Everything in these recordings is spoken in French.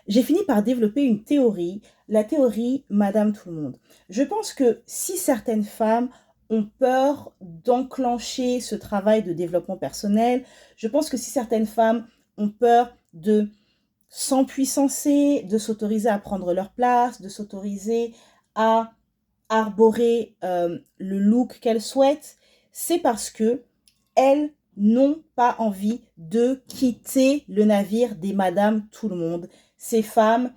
j'ai fini par développer une théorie, la théorie Madame Tout-le-Monde. Je pense que si certaines femmes ont peur d'enclencher ce travail de développement personnel, je pense que si certaines femmes ont peur de s'empuissancer, de s'autoriser à prendre leur place, de s'autoriser à arborer le look qu'elles souhaitent, c'est parce que elles n'ont pas envie de quitter le navire des Madame Tout-le-Monde. Ces femmes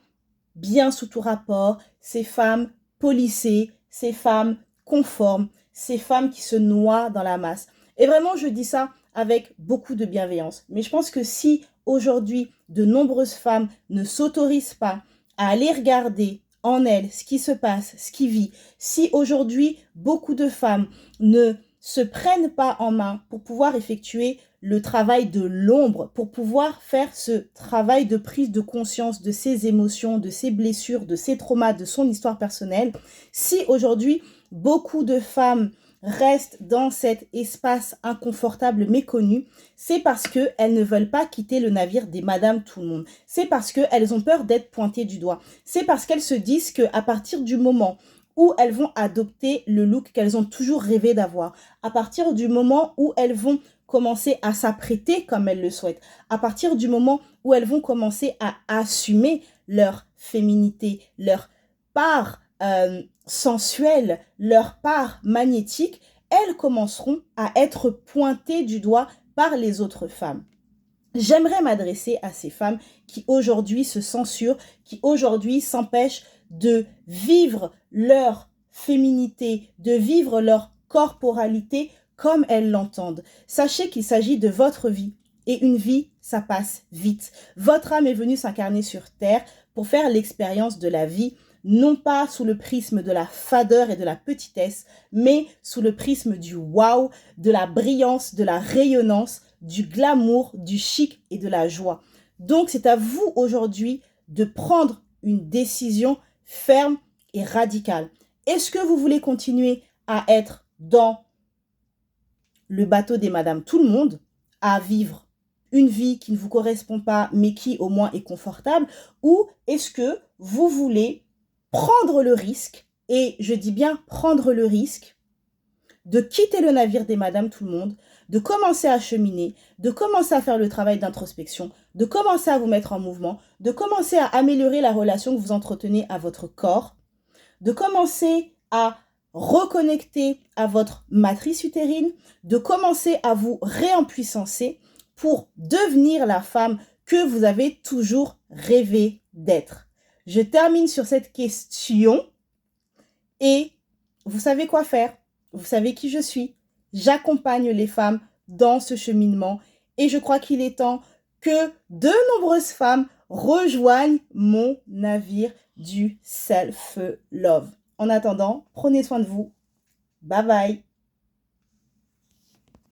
bien sous tout rapport, ces femmes policées, ces femmes conformes, ces femmes qui se noient dans la masse. Et vraiment, je dis ça avec beaucoup de bienveillance. Mais je pense que si aujourd'hui, de nombreuses femmes ne s'autorisent pas à aller regarder en elles ce qui se passe, ce qui vit, si aujourd'hui, beaucoup de femmes ne se prennent pas en main pour pouvoir effectuer le travail de l'ombre, pour pouvoir faire ce travail de prise de conscience de ses émotions, de ses blessures, de ses traumas, de son histoire personnelle, si aujourd'hui beaucoup de femmes restent dans cet espace inconfortable méconnu, c'est parce qu'elles ne veulent pas quitter le navire des Madame Tout-le-Monde. C'est parce qu'elles ont peur d'être pointées du doigt. C'est parce qu'elles se disent qu'à partir du moment où elles vont adopter le look qu'elles ont toujours rêvé d'avoir, à partir du moment où elles vont commencer à s'apprêter comme elles le souhaitent, à partir du moment où elles vont commencer à assumer leur féminité, leur part sensuelle, leur part magnétique, elles commenceront à être pointées du doigt par les autres femmes. J'aimerais m'adresser à ces femmes qui aujourd'hui se censurent, qui aujourd'hui s'empêchent de vivre leur féminité, de vivre leur corporalité comme elles l'entendent. Sachez qu'il s'agit de votre vie. Et une vie, ça passe vite. Votre âme est venue s'incarner sur Terre pour faire l'expérience de la vie, non pas sous le prisme de la fadeur et de la petitesse, mais sous le prisme du wow, de la brillance, de la rayonnance, du glamour, du chic et de la joie. Donc, c'est à vous aujourd'hui de prendre une décision ferme et radicale. Est-ce que vous voulez continuer à être dans le bateau des Madame Tout-le-Monde, à vivre une vie qui ne vous correspond pas, mais qui au moins est confortable, ou est-ce que vous voulez prendre le risque, et je dis bien prendre le risque, de quitter le navire des Madame Tout-le-Monde, de commencer à cheminer, de commencer à faire le travail d'introspection, de commencer à vous mettre en mouvement, de commencer à améliorer la relation que vous entretenez à votre corps, de commencer à reconnecter à votre matrice utérine, de commencer à vous réempuissancer pour devenir la femme que vous avez toujours rêvé d'être. Je termine sur cette question et vous savez quoi faire. Vous savez qui je suis. J'accompagne les femmes dans ce cheminement et je crois qu'il est temps que de nombreuses femmes rejoignent mon navire du self-love. En attendant, prenez soin de vous. Bye bye.